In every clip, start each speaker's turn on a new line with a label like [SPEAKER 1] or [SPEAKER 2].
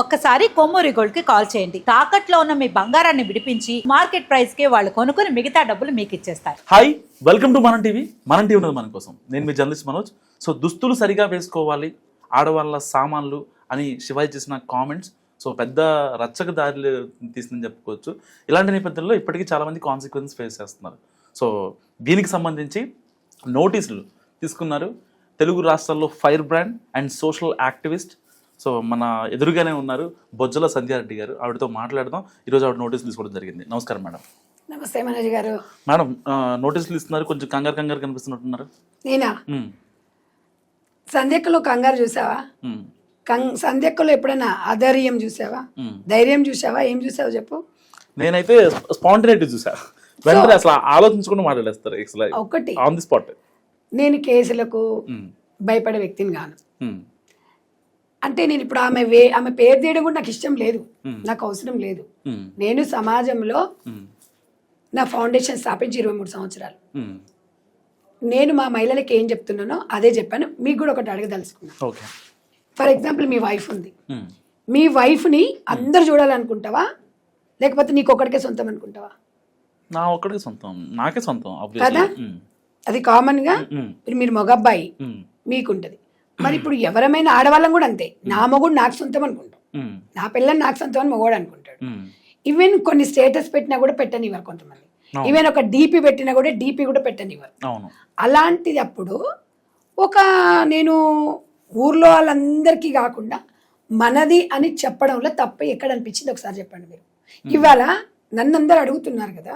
[SPEAKER 1] ఒక్కసారి కొమ్మూరి గోల్డ్ కి కాల్ చేయండి. తాకట్లో ఉన్న మీ బంగారాన్ని విడిపించి మార్కెట్ ప్రైస్ కి వాళ్ళు కొనుక్కుని మిగతా డబ్బులు మీకు ఇచ్చేస్తారు.
[SPEAKER 2] హాయ్, వెల్కమ్ టు మనం టీవీ. మనం టీవీ ఉన్నది మన కోసం. నేను మీ జర్నలిస్ట్ మనోజ్. సో దుస్తులు సరిగా వేసుకోవాలి, ఆడవాళ్ళ సామాన్లు అని శివాజీ చేసిన కామెంట్స్ సో పెద్ద రచ్చక దారిలో తీసిందని చెప్పుకోవచ్చు. ఇలాంటి నేపథ్యంలో ఇప్పటికీ చాలామంది కాన్సిక్వెన్స్ ఫేస్ చేస్తున్నారు. సో దీనికి సంబంధించి నోటీసులు తీసుకున్నారు తెలుగు రాష్ట్రాల్లో fire brand and social activist. So మన ఎదురుగానే ఉన్నారు బొజ్జల సంధ్యారెడ్డి గారు. ఆవిడతో మాట్లాడదాం. ఈరోజు ఆవిడ నోటీసులు తీసుకోవడం జరిగింది. నమస్కారం మేడం.
[SPEAKER 3] నమస్తే మనోజ్ గారు.
[SPEAKER 2] మేడం, నోటీసులు ఇస్తున్నారు, కొంచెం కంగారు కనిపిస్తున్నట్టున్నారు.
[SPEAKER 3] నేనా? సంధ్యక్కలో కంగారు చూసావా? సంధ్యక్కలో ఎప్పుడైనా ఆధైర్యం చూసావా? ధైర్యం చూసావా? ఏం చూసావా చెప్పు.
[SPEAKER 2] నేనైతే స్పాంటేనిటీ చూసా. వెంటనే అసలు ఆలోచించుకుని మాట్లాడేస్తారు
[SPEAKER 3] ఒకటి
[SPEAKER 2] ఆన్ ది స్పాట్.
[SPEAKER 3] నేను కేసులకు భయపడే వ్యక్తిని కాను. అంటే నేను ఇప్పుడు ఆమె పేరు తీయడం కూడా నాకు ఇష్టం లేదు, నాకు అవసరం లేదు. నేను సమాజంలో నా ఫౌండేషన్ స్థాపించి 23 సంవత్సరాలు. నేను మా మహిళలకి ఏం చెప్తున్నానో అదే చెప్పాను. మీకు కూడా ఒకటి అడగదలుచుకున్నాను. ఫర్ ఎగ్జాంపుల్, మీ వైఫ్ ఉంది. మీ వైఫ్ని అందరు చూడాలనుకుంటావా, లేకపోతే నీకు ఒక్కడికే సొంతం అనుకుంటావా?
[SPEAKER 2] నా ఒక్కడికే సొంతం, నాకే సొంతం
[SPEAKER 3] కదా. అది కామన్గా మీరు మగబ్బాయి మీకుంటది. మరి ఇప్పుడు ఎవరమైనా ఆడవాళ్ళం కూడా అంతే. నా మొగుడు నాకు సొంతం అనుకుంటాం, నా పిల్లని నాకు సొంతం అని మగవాడు అనుకుంటాడు. ఈవెన్ కొన్ని స్టేటస్ పెట్టినా కూడా పెట్టనివ్వరు కొంతమంది. ఈవెన్ ఒక డీపీ పెట్టినా కూడా డీపీ కూడా పెట్టనివ్వరు. అలాంటిది అప్పుడు నేను ఊర్లో వాళ్ళందరికీ కాకుండా మనది అని చెప్పడంలో తప్ప ఎక్కడ అనిపించింది ఒకసారి చెప్పండి మీరు. ఇవాళ నన్ను అందరు అడుగుతున్నారు కదా,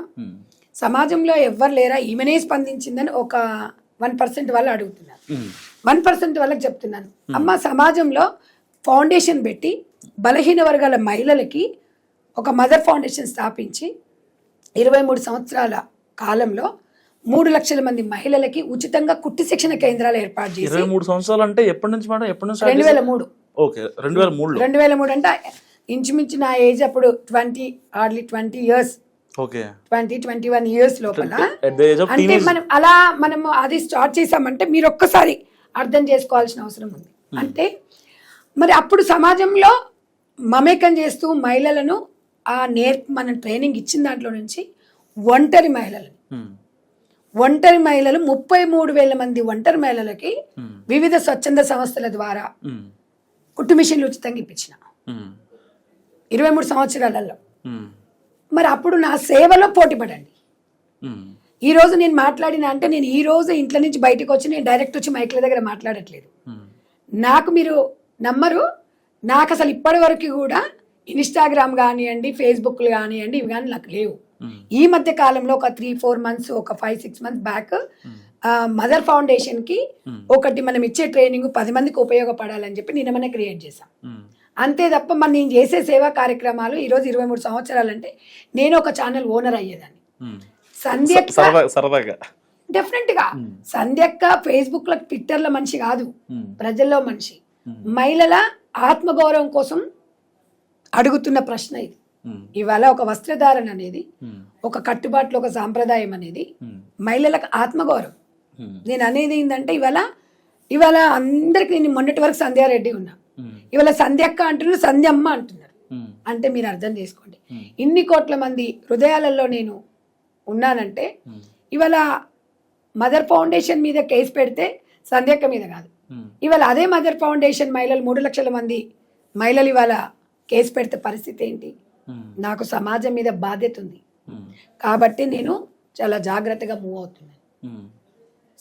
[SPEAKER 3] సమాజంలో ఎవ్వరు లేరా, ఈమెనే స్పందించిందని ఒక 1% వాళ్ళు అడుగుతున్నారు. 1% వాళ్ళకి చెప్తున్నాను, అమ్మ సమాజంలో ఫౌండేషన్ పెట్టి బలహీన వర్గాల మహిళలకి ఒక మదర్ ఫౌండేషన్ స్థాపించి 23 సంవత్సరాల కాలంలో 3 లక్షల మంది మహిళలకి ఉచితంగా కుట్టి శిక్షణ కేంద్రాలు ఏర్పాటు చేసి.
[SPEAKER 2] 23 సంవత్సరాలు అంటే ఎప్పటి నుంచి మేడం? ఎప్పటి నుంచి?
[SPEAKER 3] 2003.
[SPEAKER 2] ఓకే, 2003
[SPEAKER 3] అంటే ఇంచుమించి నా ఏజ్ అప్పుడు 20 ఇయర్స్, 20-21 ఇయర్స్ లోపల. అంటే మనం అది స్టార్ట్ చేసామంటే మీరు ఒక్కసారి అర్థం చేసుకోవాల్సిన అవసరం ఉంది. అంటే మరి అప్పుడు సమాజంలో మమేకం చేస్తూ మహిళలను మనం ట్రైనింగ్ ఇచ్చిన దాంట్లో నుంచి ఒంటరి మహిళలు 33,000 మంది ఒంటరి మహిళలకి వివిధ స్వచ్ఛంద సంస్థల ద్వారా కుట్టు మిషన్లు ఉచితంగా ఇప్పించిన 23 సంవత్సరాలలో. మరి అప్పుడు నా సేవలో పోటీ పడండి. ఈ రోజు నేను మాట్లాడినా అంటే నేను ఈ రోజు ఇంట్లో నుంచి బయటకు వచ్చి నేను డైరెక్ట్ వచ్చి మైక్ల దగ్గర మాట్లాడట్లేదు. నాకు మీరు నమ్మరు, నాకు అసలు ఇప్పటి వరకు కూడా ఇన్స్టాగ్రామ్ కానివ్వండి, ఫేస్బుక్లు కానివ్వండి, ఇవి కానీ నాకు లేవు. ఈ మధ్య కాలంలో ఒక 3-4 మంత్స్, ఒక 5-6 మంత్స్ బ్యాక్ మదర్ ఫౌండేషన్ కి ఒకటి మనం ఇచ్చే ట్రైనింగ్ 10 మందికి ఉపయోగపడాలని చెప్పి నిన్న క్రియేట్ చేశాం. అంతే తప్ప మరి నేను చేసే సేవా కార్యక్రమాలు ఈరోజు 23 సంవత్సరాలు అంటే నేను ఒక ఛానల్ ఓనర్ అయ్యేదాన్ని. సంధ్యక్క డెఫినెట్ గా సంధ్యక్క ఫేస్బుక్ లో, ట్విట్టర్ లో మనిషి కాదు, ప్రజల్లో మనిషి. మహిళల ఆత్మగౌరవం కోసం అడుగుతున్న ప్రశ్న ఇది. ఇవాళ ఒక వస్త్రధారణ అనేది, ఒక కట్టుబాట్లు, ఒక సాంప్రదాయం అనేది మహిళలకు ఆత్మగౌరవం. నేను అనేది ఏంటంటే ఇవాళ అందరికి, నేను మొన్నటి వరకు సంధ్యారెడ్డి ఉన్నా, ఇవాళ సంధ్యక్క అంటున్నారు, సంధ్యమ్మ అంటున్నారు. అంటే మీరు అర్థం చేసుకోండి, ఇన్ని కోట్ల మంది హృదయాలలో నేను ఉన్నానంటే ఇవాళ మదర్ ఫౌండేషన్ మీద కేసు పెడితే సంధ్యక్క మీద కాదు. ఇవాళ అదే మదర్ ఫౌండేషన్ మహిళలు 3 లక్షల మంది మహిళలు ఇవాళ కేసు పెడితే పరిస్థితి ఏంటి? నాకు సమాజం మీద బాధ్యత ఉంది కాబట్టి నేను చాలా జాగ్రత్తగా మూవ్ అవుతున్నాను.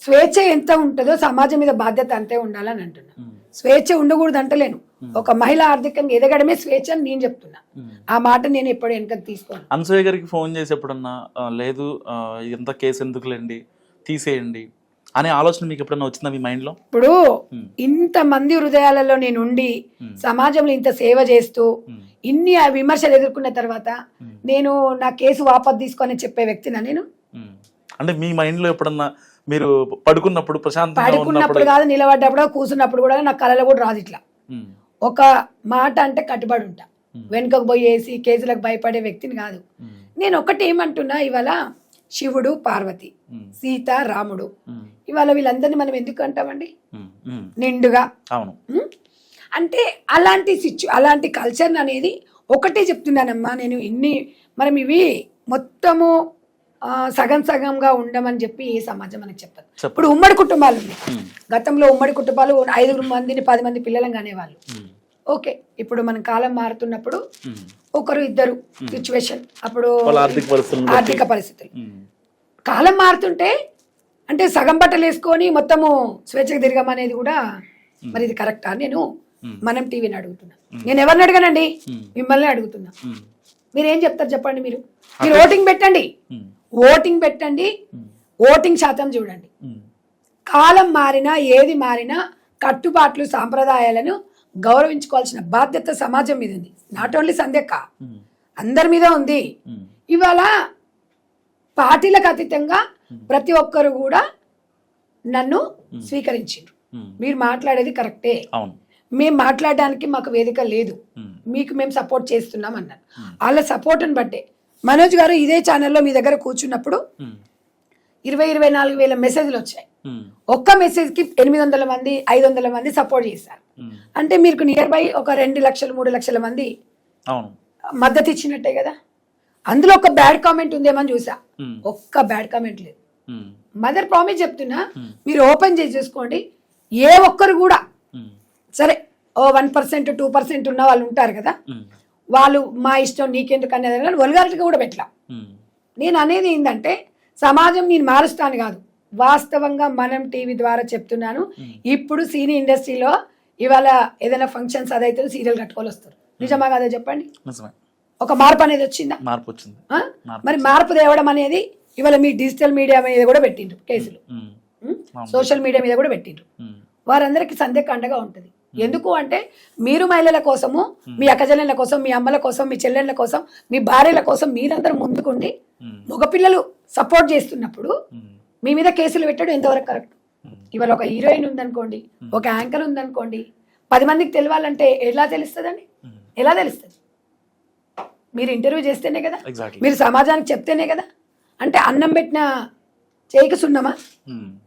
[SPEAKER 3] స్వేచ్ఛ ఎంత ఉంటుందో సమాజం మీద బాధ్యత అంతే ఉండాలని అంటున్నా. స్వేచ్ఛ ఉండకూడదు అంటలేను, ఒక మహిళ ఆర్థికంగా ఎదగడమే స్వేచ్ఛ అని నేను చెప్తున్నా. ఆ మాట నేను ఎప్పుడు వెనక తీసుకోను.
[SPEAKER 2] అనసూయ గారికి ఫోన్ చేసి ఎప్పుడన్నా లేదు ఎంత కేసు ఎందుకులేండి, తీసేయండి అనే ఆలోచన మీకు ఎప్పుడన్నా వచ్చిందా మీ మైండ్ లో?
[SPEAKER 3] ఇప్పుడు ఇంత మంది హృదయాలలో నేను ఉండి సమాజంలో ఇంత సేవ చేస్తూ ఇన్ని విమర్శలు ఎదుర్కొన్న తర్వాత నేను నా కేసు వాపసు తీసుకొని చెప్పే వ్యక్తినా నేను?
[SPEAKER 2] అంటే మీ మైండ్ లో ఎప్పుడన్నా మీరు పడుకున్నప్పుడు
[SPEAKER 3] పడుకున్నప్పుడు కాదు, నిలబడ్డప్పుడు, కూర్చున్నప్పుడు కూడా నాకు కళలో కూడా రాదు ఇట్లా. ఒక మాట అంటే కట్టుబడి ఉంటా, వెనుకకు పోయేసి కేసులకు భయపడే వ్యక్తిని కాదు నేను. ఒకటి ఏమంటున్నా, ఇవాళ శివుడు పార్వతి, సీత రాముడు, ఇవాళ వీళ్ళందరినీ మనం ఎందుకు అంటామండి నిండుగా? అంటే అలాంటి కల్చర్ అనేది ఒకటే చెప్తున్నానమ్మా నేను మనం ఇవి మొత్తము సగం సగంగా ఉండమని చెప్పి ఏ సమాజం మనకి చెప్పదు. ఇప్పుడు ఉమ్మడి కుటుంబాలు ఉన్నాయి. గతంలో ఉమ్మడి కుటుంబాలు 5 మందిని 10 మంది పిల్లలను కానేవాళ్ళు. ఓకే, ఇప్పుడు మన కాలం మారుతున్నప్పుడు ఒకరు ఇద్దరు సిచ్యువేషన్, అప్పుడు ఆర్థిక పరిస్థితులు కాలం మారుతుంటే అంటే సగం బట్టలు వేసుకొని మొత్తము స్వేచ్ఛగా తిరగమనేది కూడా మరి ఇది కరెక్టా? నేను మనం టీవీని అడుగుతున్నా. నేను ఎవరిని అడగనండి, మిమ్మల్ని అడుగుతున్నా. మీరేం చెప్తారు చెప్పండి. మీరు ఓటింగ్ పెట్టండి, ఓటింగ్ శాతం చూడండి. కాలం మారినా ఏది మారినా కట్టుబాట్లు సాంప్రదాయాలను గౌరవించుకోవాల్సిన బాధ్యత సమాజం మీద ఉంది. నాట్ ఓన్లీ సంధ్యక్క, అందరి మీద ఉంది. ఇవాళ పార్టీలకు అతీతంగా ప్రతి ఒక్కరు కూడా నన్ను స్వీకరించారు. మీరు మాట్లాడేది కరెక్టే, మేము మాట్లాడడానికి మాకు వేదిక లేదు, మీకు మేము సపోర్ట్ చేస్తున్నాం అన్నారు. వాళ్ళ సపోర్ట్ని బట్టే మనోజ్ గారు ఇదే ఛానల్లో మీ దగ్గర కూర్చున్నప్పుడు 20-24 వేల మెసేజ్లు వచ్చాయి. ఒక్క మెసేజ్కి 800 మంది 500 మంది సపోర్ట్ చేశారు. అంటే మీకు నియర్ బై ఒక 2 లక్షలు 3 లక్షల మంది మద్దతు ఇచ్చినట్టే కదా. అందులో ఒక బ్యాడ్ కామెంట్ ఉందేమని చూసా, ఒక్క బ్యాడ్ కామెంట్ లేదు. మదర్ ప్రామిస్ చెప్తున్నా, మీరు ఓపెన్ చేసి చూసుకోండి. ఏ ఒక్కరు కూడా సరే 1% 2% ఉన్న వాళ్ళు ఉంటారు కదా, వాళ్ళు మా ఇష్టం నీకెందుకు అనేది వల్గారిటీగా కూడా పెట్టలా. నేను అనేది ఏంటంటే సమాజం నేను మారుస్తాను కాదు, వాస్తవంగా మనం టీవీ ద్వారా చెప్తున్నాను. ఇప్పుడు సినీ ఇండస్ట్రీలో ఇవాళ ఏదైనా ఫంక్షన్స్ అదైతే సీరియల్ కట్టుకోవాలి వస్తారు. నిజమా కాదా చెప్పండి? ఒక మార్పు అనేది వచ్చిందా?
[SPEAKER 2] మార్పు వచ్చింది.
[SPEAKER 3] మరి మార్పు తేవడం అనేది ఇవాళ మీ డిజిటల్ మీడియా మీద కూడా పెట్టిండ్రు కేసులు, సోషల్ మీడియా మీద కూడా పెట్టిండ్రు. వారందరికీ సందేహం అండగా ఉంటుంది. ఎందుకు అంటే మీరు మహిళల కోసము, మీ అక్కజల్లెళ్ళ కోసం, మీ అమ్మల కోసం, మీ చెల్లెళ్ళ కోసం, మీ భార్యల కోసం మీరందరూ ముందుకుండి మగపిల్లలు సపోర్ట్ చేస్తున్నప్పుడు మీ మీద కేసులు పెట్టడం ఎంతవరకు కరెక్ట్? ఇవాళ ఒక హీరోయిన్ ఉందనుకోండి, ఒక యాంకర్ ఉందనుకోండి, 10 మందికి తెలియాలంటే ఎలా తెలుస్తుందండి? ఎలా తెలుస్తుంది? మీరు ఇంటర్వ్యూ చేస్తేనే కదా, మీరు సమాజానికి చెప్తేనే కదా. అంటే అన్నం పెట్టిన చేయికి సున్నమా?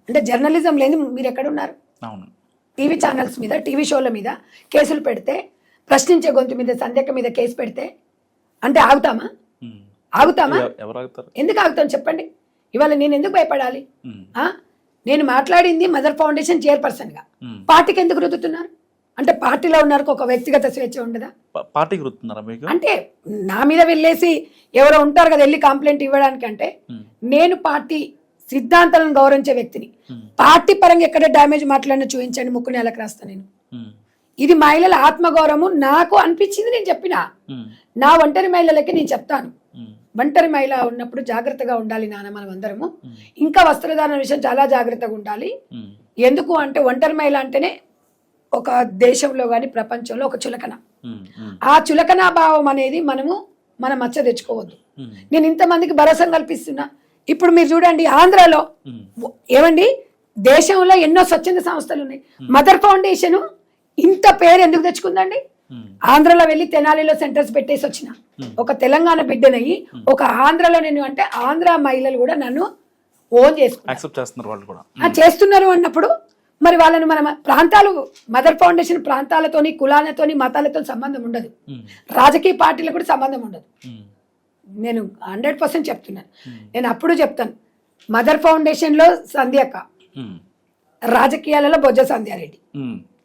[SPEAKER 3] అంటే జర్నలిజం లేదు. మీరు ఎక్కడ ఉన్నారు? టీవీ ఛానల్స్ మీద, టీవీ షోల మీద కేసులు పెడితే, ప్రశ్నించే గొంతు మీద సంధ్యక మీద కేసు పెడితే అంటే ఆగుతామా? ఎందుకు ఆగుతాం చెప్పండి? ఇవాళ నేను ఎందుకు భయపడాలి? నేను మాట్లాడింది మదర్ ఫౌండేషన్ చైర్పర్సన్ గా, పార్టీకి ఎందుకు రుద్దుతున్నారు? అంటే పార్టీలో ఉన్నారు ఒక వ్యక్తిగత స్వేచ్ఛ ఉండదా?
[SPEAKER 2] పార్టీకి రుద్దుతున్నారా మీకు?
[SPEAKER 3] అంటే నా మీద వెళ్ళేసి ఎవరో ఉంటారు కదా వెళ్ళి కంప్లైంట్ ఇవ్వడానికి. అంటే నేను పార్టీ సిద్ధాంతాలను గౌరవించే వ్యక్తిని. పార్టీ పరంగా ఎక్కడ డ్యామేజ్ మాట్లాడినా చూపించండి, ముక్కు నేలకు రాస్తా నేను. ఇది మహిళల ఆత్మగౌరవం నాకు అనిపించింది, నేను చెప్పిన. నా ఒంటరి మహిళలకి నేను చెప్తాను, ఒంటరి మహిళ ఉన్నప్పుడు జాగ్రత్తగా ఉండాలి నాన్న, మనం అందరము. ఇంకా వస్త్రధారణ విషయం చాలా జాగ్రత్తగా ఉండాలి. ఎందుకు అంటే ఒంటరి మహిళ అంటేనే ఒక దేశంలో కానీ ప్రపంచంలో ఒక చులకన. ఆ చులకన భావం అనేది మనం మచ్చ తెచ్చుకోవద్దు. నేను ఇంతమందికి భరోసా కల్పిస్తున్నా. ఇప్పుడు మీరు చూడండి, ఆంధ్రాలో ఏమండి, దేశంలో ఎన్నో స్వచ్ఛంద సంస్థలు ఉన్నాయి. మదర్ ఫౌండేషన్ ఇంత పేరు ఎందుకు తెచ్చుకుందండి? ఆంధ్రలో వెళ్ళి తెనాలిలో సెంటర్స్ పెట్టేసి వచ్చిన ఒక తెలంగాణ బిడ్డనయ్యి, ఒక ఆంధ్రలో నేను అంటే ఆంధ్ర మహిళలు కూడా నన్ను ఓన్ చేస్తున్నారు అన్నప్పుడు మరి వాళ్ళని మన ప్రాంతాలు, మదర్ ఫౌండేషన్ ప్రాంతాలతోని, కులాలతోని, మతాలతో సంబంధం ఉండదు. రాజకీయ పార్టీలకు కూడా సంబంధం ఉండదు. నేను 100% చెప్తున్నాను. నేను అప్పుడు చెప్తాను, మదర్ ఫౌండేషన్ లో సంధ్యక్క, రాజకీయాలలో బొజ్జ సంధ్యారెడ్డి.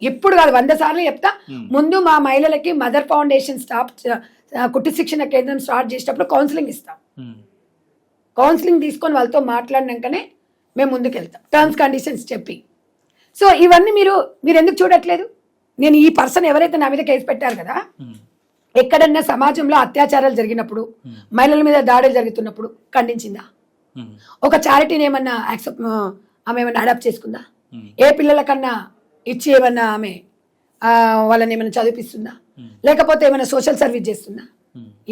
[SPEAKER 3] ఇప్పుడు కాదు, 100 సార్లు చెప్తా. ముందు మా మహిళలకి మదర్ ఫౌండేషన్ స్టాఫ్ కుట్టి శిక్షణ కేంద్రం స్టార్ట్ చేసేటప్పుడు కౌన్సిలింగ్ ఇస్తాం. కౌన్సిలింగ్ తీసుకొని వాళ్ళతో మాట్లాడినాకనే మేము ముందుకు వెళ్తాం, టర్మ్స్ కండిషన్స్ చెప్పి. సో ఇవన్నీ మీరు ఎందుకు చూడట్లేదు? నేను ఈ పర్సన్ ఎవరైతే నా మీద కేసు పెట్టారు కదా, ఎక్కడన్నా సమాజంలో అత్యాచారాలు జరిగినప్పుడు, మహిళల మీద దాడులు జరుగుతున్నప్పుడు ఖండించిందా? ఒక చారిటీని ఏమన్నా ఆమె ఏమన్నా అడాప్ట్ చేసుకుందా? ఏ పిల్లలకన్నా ఇచ్చి ఏమన్నా ఆమె వాళ్ళని ఏమైనా చదివిపిస్తుందా? లేకపోతే ఏమైనా సోషల్ సర్వీస్ చేస్తుందా?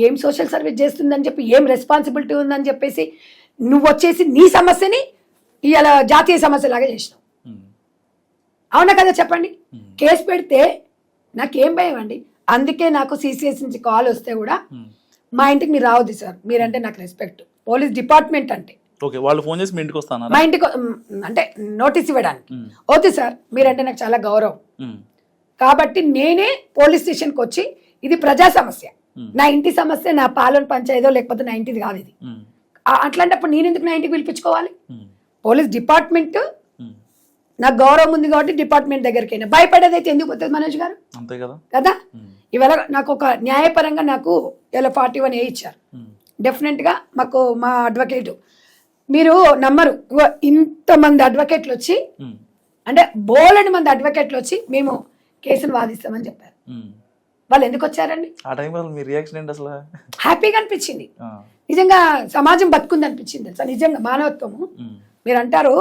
[SPEAKER 3] ఏం సోషల్ సర్వీస్ చేస్తుందని చెప్పి, ఏం రెస్పాన్సిబిలిటీ ఉందని చెప్పేసి నువ్వు వచ్చేసి నీ సమస్యని ఇలా జాతీయ సమస్యలాగా చేసినావు. అవునా కదా చెప్పండి? కేసు పెడితే నాకేం భయం అండి. అందుకే నాకు సిసిఎస్ నుంచి కాల్ వస్తే కూడా మా ఇంటికి మీరు రావద్దు సార్, మీరంటే నాకు రెస్పెక్ట్. పోలీస్ డిపార్ట్మెంట్ అంటే
[SPEAKER 2] వాళ్ళు ఫోన్ చేసి
[SPEAKER 3] మా ఇంటికి అంటే నోటీస్ ఇవ్వడానికి వద్దు సార్, మీరంటే నాకు చాలా గౌరవం. కాబట్టి నేనే పోలీస్ స్టేషన్కి వచ్చి ఇది ప్రజా సమస్య, నా ఇంటి సమస్య, నా పాలన పంచాయదో లేకపోతే నా ఇంటిది కాదు ఇది. అట్లాంటప్పుడు నేను ఎందుకు నా ఇంటికి పిలిపించుకోవాలి? పోలీస్ డిపార్ట్మెంట్ నాకు గౌరవం ఉంది కాబట్టి డిపార్ట్మెంట్ దగ్గరికి అయినా భయపడేది అయితే ఎందుకు పోతుంది మనోజ్ గారు?
[SPEAKER 2] అంతే కదా
[SPEAKER 3] కదా. ఇవాళ నాకు ఒక న్యాయపరంగా నాకు ఇలా 41A ఇచ్చారు. డెఫినెట్గా మాకు మా అడ్వకేట్, మీరు నమ్మరు, ఇంతమంది అడ్వకేట్లు వచ్చి, అంటే బోలెడు మంది అడ్వకేట్లు వచ్చి మేము కేసును వాదిస్తామని చెప్పారు. వాళ్ళు ఎందుకు వచ్చారండి?
[SPEAKER 2] ఆ టైంలో మీ రియాక్షన్ ఏంటి అసలు?
[SPEAKER 3] హ్యాపీగా అనిపించింది, నిజంగా సమాజం బతుకుంది అనిపించింది తెలుసా, నిజంగా మానవత్వము. మీరు అంటారు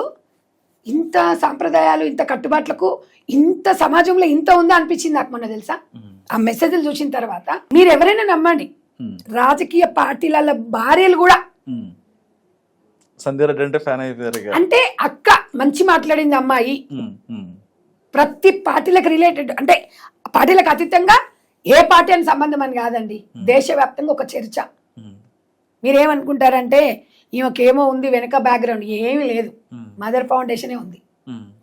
[SPEAKER 3] ఇంత సాంప్రదాయాలు, ఇంత కట్టుబాట్లకు, ఇంత సమాజంలో ఇంత ఉందా అనిపించింది నాకు మొన్న తెలుసా. ఆ మెసేజ్లు చూసిన తర్వాత మీరు ఎవరైనా నమ్మండి, రాజకీయ పార్టీల భార్యలు కూడా
[SPEAKER 2] సంధ్య రెడ్డి అంటే ఫ్యాన్ అయిపోయారు.
[SPEAKER 3] అంటే అక్క మంచి మాట్లాడింది అమ్మాయి, ప్రతి పార్టీలకు రిలేటెడ్, అంటే పార్టీలకు అతీతంగా ఏ పార్టీ అని సంబంధం అని కాదండి, దేశవ్యాప్తంగా ఒక చర్చ. మీరేమనుకుంటారంటే ఈమెకేమో ఉంది వెనక బ్యాక్గ్రౌండ్, ఏమీ లేదు, మదర్ ఫౌండేషనే ఉంది.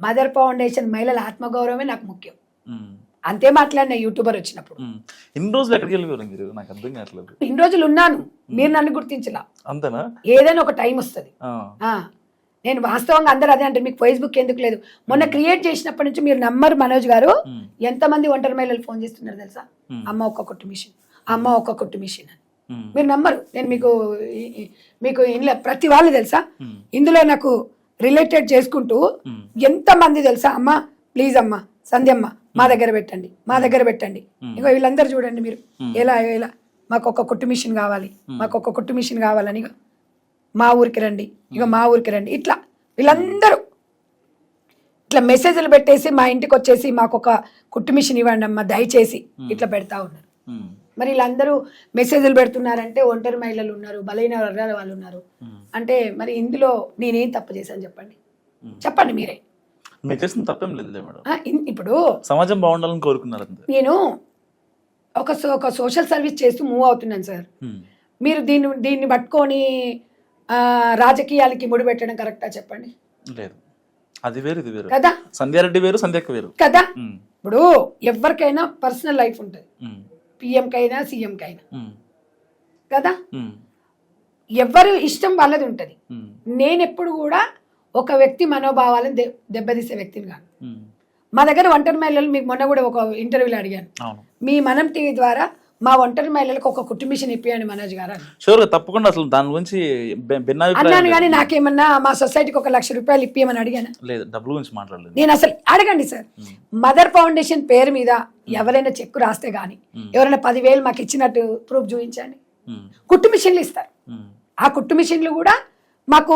[SPEAKER 3] మదర్ ఫౌండేషన్ మహిళల ఆత్మగౌరవమే నాకు ముఖ్యం, అంతే మాట్లాడిన యూట్యూబర్ వచ్చినప్పుడు.
[SPEAKER 2] ఇన్ని రోజులు ఎక్కడికి వెళ్ళిపోయారు మీరు? నాకు అర్థం కావట్లేదు.
[SPEAKER 3] ఇన్ని రోజులు ఉన్నాను, మీరు నన్ను గుర్తించలా.
[SPEAKER 2] అంతేనా?
[SPEAKER 3] ఏదైనా ఒక టైం వస్తుంది. నేను వాస్తవంగా అందరూ అదే అంటే మీకు ఫేస్బుక్ ఎందుకు లేదు, మొన్న క్రియేట్ చేసినప్పటి నుంచి మీరు నమ్మరు మనోజ్ గారు, ఎంతమంది ఒంటరి మహిళలు ఫోన్ చేస్తున్నారు తెలుసా, అమ్మ ఒక్క కొట్టు మిషన్, అమ్మ ఒక్క కొట్టు మిషన్ అని. మీరు నమ్మరు, నేను మీకు ఇంట్లో ప్రతి వాళ్ళు తెలుసా, ఇందులో నాకు రిలేటెడ్ చేసుకుంటూ ఎంతమంది తెలుసా, అమ్మ ప్లీజ్ అమ్మ సంధ్యమ్మ మా దగ్గర పెట్టండి, మా దగ్గర పెట్టండి. ఇక వీళ్ళందరూ చూడండి మీరు ఎలా ఎలా మాకు ఒక కుట్టు మిషన్ కావాలి, మాకు ఒక కుట్టు మిషన్ కావాలని ఇక మా ఊరికి రండి, ఇక మా ఊరికి రండి, ఇట్లా వీళ్ళందరూ ఇట్లా మెసేజ్లు పెట్టేసి మా ఇంటికి వచ్చేసి మాకు ఒక కుట్టు మిషన్ ఇవ్వండి అమ్మ దయచేసి ఇట్లా పెడతా ఉన్నారు. మరి వీళ్ళందరూ మెసేజ్లు పెడుతున్నారంటే ఒంటరి మహిళలు ఉన్నారు, బలైన వర్గాల వాళ్ళు ఉన్నారు. అంటే మరి ఇందులో నేనేం తప్పు చేశాను చెప్పండి, చెప్పండి మీరే.
[SPEAKER 2] మీరు చేసిన తప్పేం లేదు మేడం,
[SPEAKER 3] ఇప్పుడు
[SPEAKER 2] సమాజం బాగుండాలని కోరుకున్నారు.
[SPEAKER 3] నేను ఒక సోషల్ సర్వీస్ చేస్తూ మూవ్ అవుతున్నాను సార్. మీరు దీన్ని పట్టుకొని రాజకీయాలకి ముడిపెట్టడం కరెక్టా చెప్పండి?
[SPEAKER 2] లేదు, అది వేరు ఇది వేరు
[SPEAKER 3] కదా.
[SPEAKER 2] సంధ్యారెడ్డి వేరు, సంధ్యక్క వేరు
[SPEAKER 3] కదా. ఇప్పుడు ఎవరికైనా పర్సనల్ లైఫ్ ఉంటుంది, పిఎంకైనా సీఎంకైనా కదా, ఎవరు ఇష్టం వాళ్ళది ఉంటుంది. నేను ఎప్పుడు కూడా ఒక వ్యక్తి మనోభావాలను దెబ్బతీసే వ్యక్తిని కాదు. మా దగ్గర ఒంటరి మహిళలు, మీకు మొన్న కూడా ఒక ఇంటర్వ్యూలో అడిగాను, మీ మనం టీవీ ద్వారా మా ఒంటరి మహిళలకు ఒక కుట్టు మిషన్ ఇప్పియండి మనోజ్ గారు.
[SPEAKER 2] షూర్ గా, తప్పకుండా. అసలు దాని గురించి
[SPEAKER 3] అన్నాను, కానీ నాకేమన్నా మా సొసైటీకి ఒక ₹1,00,000 ఇప్పియమని అడిగాను.
[SPEAKER 2] లేదు, డబ్బుల గురించి మాట్లాడలేదు
[SPEAKER 3] నేను అసలు. అడగండి సార్, మదర్ ఫౌండేషన్ పేరు మీద ఎవరైనా చెక్కు రాస్తే గానీ, ఎవరైనా 10,000 మాకు ఇచ్చినట్టు ప్రూఫ్ చూపించండి. కుట్టు మిషన్లు ఇస్తారు, ఆ కుట్టు మిషన్లు కూడా మాకు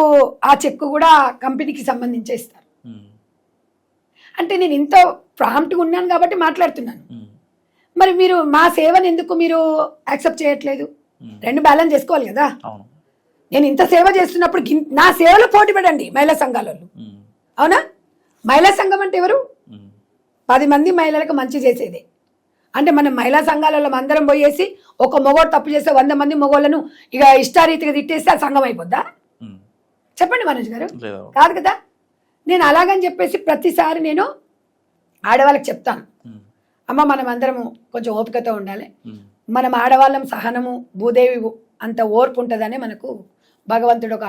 [SPEAKER 3] ఆ చెక్కు కూడా కంపెనీకి సంబంధించే ఇస్తారు. అంటే నేను ఇంత ప్రాంప్ట్గా ఉన్నాను కాబట్టి మాట్లాడుతున్నాను. మరి మీరు మా సేవను ఎందుకు మీరు యాక్సెప్ట్ చేయట్లేదు? రెండు బ్యాలెన్స్ చేసుకోవాలి కదా. నేను ఇంత సేవ చేస్తున్నప్పుడు నా సేవలో పోటీ పడండి మహిళా సంఘాల వాళ్ళు, అవునా? మహిళా సంఘం అంటే ఎవరు? 10 మంది మహిళలకు మంచి చేసేదే. అంటే మనం మహిళా సంఘాలలో అందరం పోయేసి ఒక మొగోడు తప్పు చేస్తే 100 మంది మొగోళ్ళను ఇక ఇష్టారీతిగా తిట్టేస్తే ఆ సంఘం అయిపోద్దా? చెప్పండి మనోజ్ గారు, కాదు కదా. నేను అలాగని చెప్పేసి ప్రతిసారి నేను ఆడవాళ్ళకి చెప్తాను, అమ్మ మనం అందరము కొంచెం ఓపికతో ఉండాలి, మనం ఆడవాళ్ళం సహనము, భూదేవి అంత ఓర్పు ఉంటుందని మనకు భగవంతుడు ఒక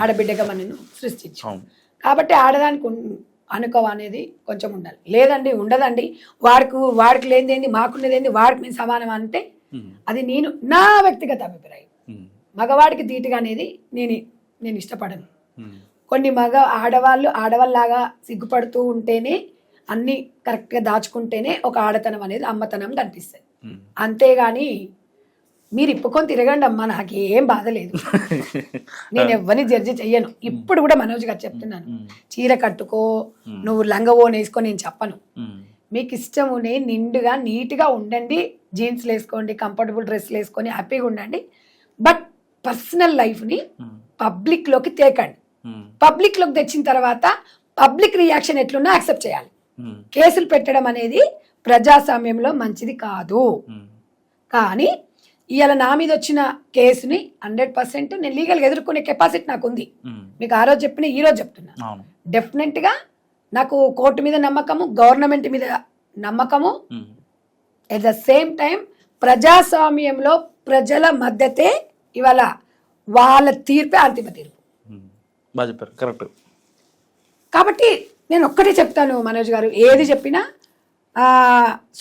[SPEAKER 3] ఆడబిడ్డగా మనను సృష్టించాం. కాబట్టి ఆడదానికి అనుకో అనేది కొంచెం ఉండాలి. లేదండి ఉండదండి, వాడికి లేనిదేంది మాకున్నదేంది, వాడికి నేను సమానం అంటే అది నా వ్యక్తిగత అభిప్రాయం. మగవాడికి ధీటుగా అనేది నేను ఇష్టపడను. కొన్ని ఆడవాళ్ళలాగా సిగ్గుపడుతూ ఉంటేనే, అన్ని కరెక్ట్గా దాచుకుంటేనే ఒక ఆడతనం అనేది అమ్మతనం కనిపిస్తుంది. అంతేగాని మీరు ఇప్పుకొని తిరగండి అమ్మా, నాకేం బాధ లేదు, నేను ఎవరిని జడ్జి చెయ్యను. ఇప్పుడు కూడా మనోజ్ గారు చెప్తున్నాను, చీర కట్టుకో, నువ్వు లంగవోని వేసుకో నేను చెప్పను. మీకు ఇష్టమునే నిండుగా నీట్గా ఉండండి, జీన్స్లు వేసుకోండి, కంఫర్టబుల్ డ్రెస్లు వేసుకొని హ్యాపీగా ఉండండి. బట్ పర్సనల్ లైఫ్ని పబ్లిక్లోకి తేకండి. పబ్లిక్లోకి తెచ్చిన తర్వాత పబ్లిక్ రియాక్షన్ ఎట్లున్నా యాక్సెప్ట్ చేయాలి. కేసులు పెట్టడం అనేది ప్రజాస్వామ్యంలో మంచిది కాదు. కానీ ఇవాళ నా మీద వచ్చిన కేసుని 100% నేను లీగల్గా ఎదుర్కొనే కెపాసిటీ నాకు ఉంది. మీకు ఆ రోజు చెప్పిన ఈ రోజు చెప్తున్నా, డెఫినెట్గా నాకు కోర్టు మీద నమ్మకము, గవర్నమెంట్ మీద నమ్మకము,
[SPEAKER 2] ఉమ్,
[SPEAKER 3] ఎట్ ద సేమ్ టైం ప్రజాస్వామ్యంలో ప్రజల మద్దతే ఇవాళ వాళ్ళ తీర్పే అంతిమ తీర్పు.
[SPEAKER 2] ఉమ్. బాగా చెప్పారు, కరెక్ట్.
[SPEAKER 3] కాబట్టి నేను ఒక్కటే చెప్తాను మనోజ్ గారు, ఏది చెప్పినా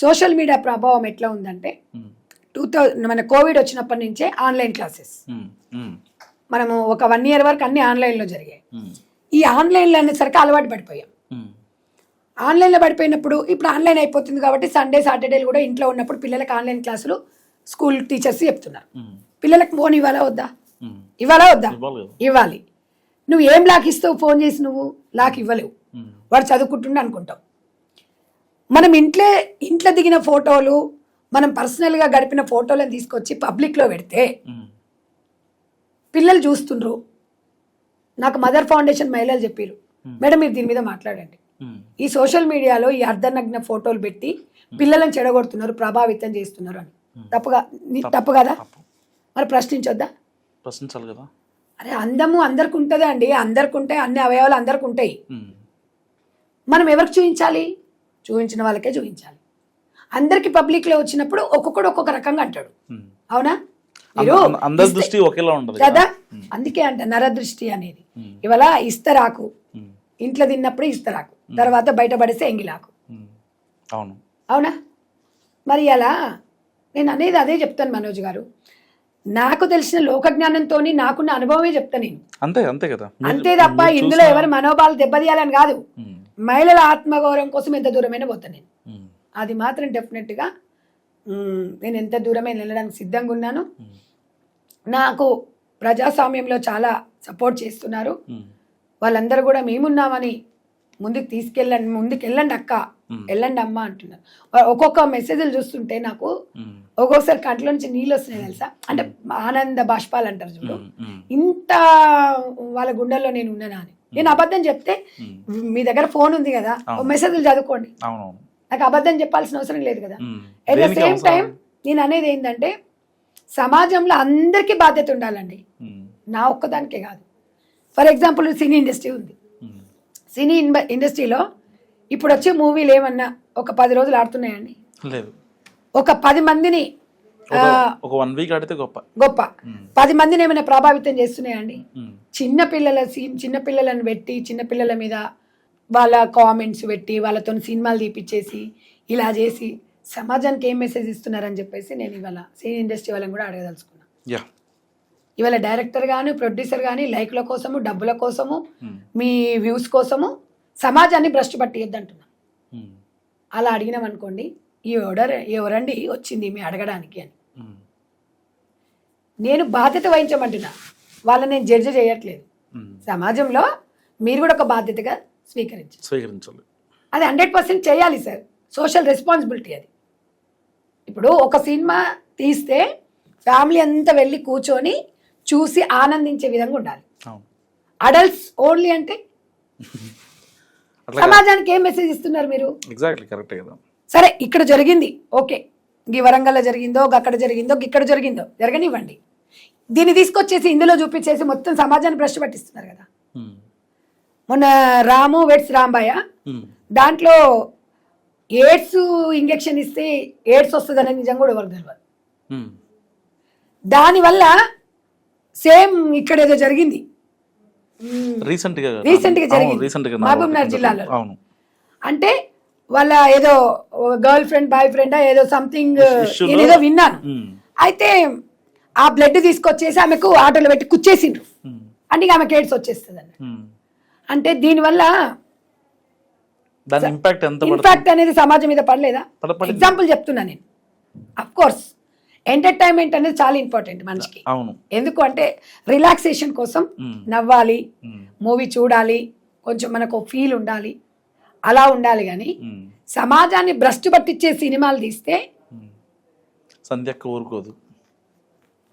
[SPEAKER 3] సోషల్ మీడియా ప్రభావం ఎట్లా ఉందంటే 2000 మన కోవిడ్ వచ్చినప్పటి నుంచే ఆన్లైన్ క్లాసెస్ మనము ఒక 1 year వరకు అన్ని ఆన్లైన్లో జరిగాయి. ఈ ఆన్లైన్లో అనేసరికి అలవాటు పడిపోయాం. ఆన్లైన్లో పడిపోయినప్పుడు ఇప్పుడు ఆన్లైన్ అయిపోతుంది కాబట్టి సండే సాటర్డేలు కూడా ఇంట్లో ఉన్నప్పుడు పిల్లలకు ఆన్లైన్ క్లాసులు స్కూల్ టీచర్స్ చెప్తున్నారు. పిల్లలకు ఫోన్ ఇవ్వాలా వద్దా? ఇవ్వాలా వద్దా? ఇవ్వాలి. నువ్వు ఏం లాక్ ఇస్తావు? ఫోన్ చేసి నువ్వు లాక్ ఇవ్వలేవు, వాడు చదువుకుంటుండే అనుకుంటావు. మనం ఇంట్లో దిగిన ఫోటోలు, మనం పర్సనల్గా గడిపిన ఫోటోలను తీసుకొచ్చి పబ్లిక్లో పెడితే పిల్లలు చూస్తుండ్రు. నాకు మదర్ ఫౌండేషన్ మహిళలు చెప్పారు, మేడం మీరు దీని మీద మాట్లాడండి. ఈ సోషల్ మీడియాలో ఈ అర్ధనగ్న ఫోటోలు పెట్టి పిల్లలను చెడగొడుతున్నారు, ప్రభావితం చేస్తున్నారు అని. తప్పు కదా? మరి ప్రశ్నించొద్దా?
[SPEAKER 2] ప్రశ్నించాలి కదా.
[SPEAKER 3] అరే అందము అందరికి ఉంటుంది అండి, అందరికి ఉంటాయి, అన్ని అవయవాలు అందరికి ఉంటాయి. మనం ఎవరికి చూపించాలి? చూపించిన వాళ్ళకే చూపించాలి. అందరికి పబ్లిక్లో వచ్చినప్పుడు ఒక్కొక్కడు ఒక్కొక్క రకంగా అంటాడు, అవునా? మీరు
[SPEAKER 2] అందరి దృష్టి ఒకేలా ఉండదు
[SPEAKER 3] కదా, అందుకే అంట నరదృష్టి అనేది. ఇవాళ ఇస్తరాకు, ఇంట్లో తిన్నప్పుడు ఇస్తరాకు, తర్వాత బయట పడేస్తే ఎంగిలాకు,
[SPEAKER 2] అవును
[SPEAKER 3] అవునా? మరి అలా నేను అనేది అదే చెప్తాను మనోజ్ గారు, నాకు తెలిసిన లోకజ్ఞానంతో నాకున్న అనుభవమే చెప్తా నేను.
[SPEAKER 2] అంతే అంతే కదా.
[SPEAKER 3] అంతే తప్ప ఇందులో ఎవరి మనోభావాలు దెబ్బతీయాలని కాదు. మహిళల ఆత్మగౌరవం కోసం ఎంత దూరమైనా పోతాను నేను. అది మాత్రం డెఫినెట్గా నేను ఎంత దూరమైనా వెళ్ళడానికి సిద్ధంగా ఉన్నాను. నాకు ప్రజాస్వామ్యంలో చాలా సపోర్ట్ చేస్తున్నారు వాళ్ళందరూ కూడా. మేమున్నామని ముందుకు వెళ్ళండి అక్క, వెళ్ళండి అమ్మ అంటున్నారు. ఒక్కొక్క మెసేజ్లు చూస్తుంటే నాకు ఒక్కొక్కసారి కంట్లో నుంచి నీళ్ళు వస్తున్నాయి తెలుసా, అంటే ఆనంద బాష్పాలు అంటారు చూడు, ఇంత వాళ్ళ గుండెల్లో నేను ఉన్నానా అని. నేను అబద్ధం చెప్తే మీ దగ్గర ఫోన్ ఉంది కదా, మెసేజ్లు చదువుకోండి, నాకు అబద్ధం చెప్పాల్సిన అవసరం లేదు కదా. అట్ ద సేమ్ టైం నేను అనేది ఏంటంటే సమాజంలో అందరికీ బాధ్యత ఉండాలండి, నా ఒక్కదానికే కాదు. ఫర్ ఎగ్జాంపుల్ సినీ ఇండస్ట్రీ ఉంది. సినీ ఇండస్ట్రీలో ఇప్పుడు వచ్చే మూవీలు ఏమన్నా ఒక 10 రోజులు ఆడుతున్నాయండి?
[SPEAKER 2] లేదు.
[SPEAKER 3] ఒక 10 మందిని
[SPEAKER 2] ఒక 1 week ఆడితే
[SPEAKER 3] గొప్ప 10 మందిని ఏమైనా ప్రభావితం చేస్తున్నాయండి? చిన్నపిల్లలను పెట్టి చిన్నపిల్లల మీద వాళ్ళ కామెంట్స్ పెట్టి వాళ్ళతో సినిమాలు తీపిచ్చేసి ఇలా చేసి సమాజానికి ఏం మెసేజ్ ఇస్తున్నారని చెప్పేసి నేను ఇవాళ సినీ ఇండస్ట్రీ వాళ్ళని కూడా అడగదలుచుకున్నా. ఇవాళ డైరెక్టర్ కానీ ప్రొడ్యూసర్ కానీ లైక్ల కోసము, డబ్బుల కోసము, మీ వ్యూస్ కోసము సమాజాన్ని భ్రష్టు పట్టియొద్దు అంటున్నా. అలా అడిగినాం అనుకోండి, ఈ ఎవరండి వచ్చింది మీ అడగడానికి అని. నేను బాధ్యత వహించమంటున్నా, వాళ్ళని నేను జడ్జి చేయట్లేదు. సమాజంలో మీరు కూడా ఒక బాధ్యతగా స్వీకరించాలి. అది 100% చేయాలి సార్, సోషల్ రెస్పాన్సిబిలిటీ అది. ఇప్పుడు ఒక సినిమా తీస్తే ఫ్యామిలీ అంతా వెళ్ళి కూర్చొని చూసి ఆనందించే విధంగా ఉండాలి. అడల్ట్స్ ఓన్లీ అంటే సమాజానికి ఏం మెసేజ్ ఇస్తున్నారు మీరు?
[SPEAKER 2] ఎగ్జాక్ట్లీ కరెక్ట్ కదా.
[SPEAKER 3] సరే ఇక్కడ జరిగింది ఓకే, ఈ వరంగల్లో జరిగిందో, అక్కడ జరిగిందో, ఇక్కడ జరిగిందో జరగనివ్వండి. దీన్ని తీసుకొచ్చేసి ఇందులో చూపించేసి మొత్తం సమాజాన్ని భ్రష్టు పట్టిస్తున్నారు కదా. మొన్న రాము వెట్స్ రాంబాయ, దాంట్లో ఎయిడ్స్ ఇంజెక్షన్ ఇస్తే ఎయిడ్స్ వస్తుంది అనేది నిజంగా కూడా ఎవరికి తెలియదు. దానివల్ల సేమ్ ఇక్కడ ఏదో జరిగింది రీసెంట్ గా జరిగింది మహబూబ్నగర్ జిల్లాలో. అంటే వాళ్ళ ఏదో గర్ల్ ఫ్రెండ్ బాయ్ ఫ్రెండ్ ఏదో సంథింగ్ ఏదో విన్నాను. అయితే ఆ బ్లడ్ తీసుకొచ్చేసి ఆమెకు ఆటోలో పెట్టి కుచ్చేసిండ్రు, అంటే ఆమెకు ఎయిడ్స్ వచ్చేస్తుంది అన్న. అంటే దీనివల్ల ఇంపాక్ట్ అనేది సమాజం మీద పడలేదా? ఎగ్జాంపుల్ చెప్తున్నా నేను. అఫ్ కోర్స్ ఎంటర్టైన్మెంట్ అనేది చాలా ఇంపార్టెంట్ మనిషికి. ఎందుకు అంటే రిలాక్సేషన్ కోసం నవ్వాలి, మూవీ చూడాలి, కొంచెం మనకు ఫీల్ ఉండాలి, అలా ఉండాలి. కానీ సమాజాన్ని భ్రష్టు పట్టించే సినిమాలు తీస్తే
[SPEAKER 2] సంధ్యక్క ఊరుకోదు.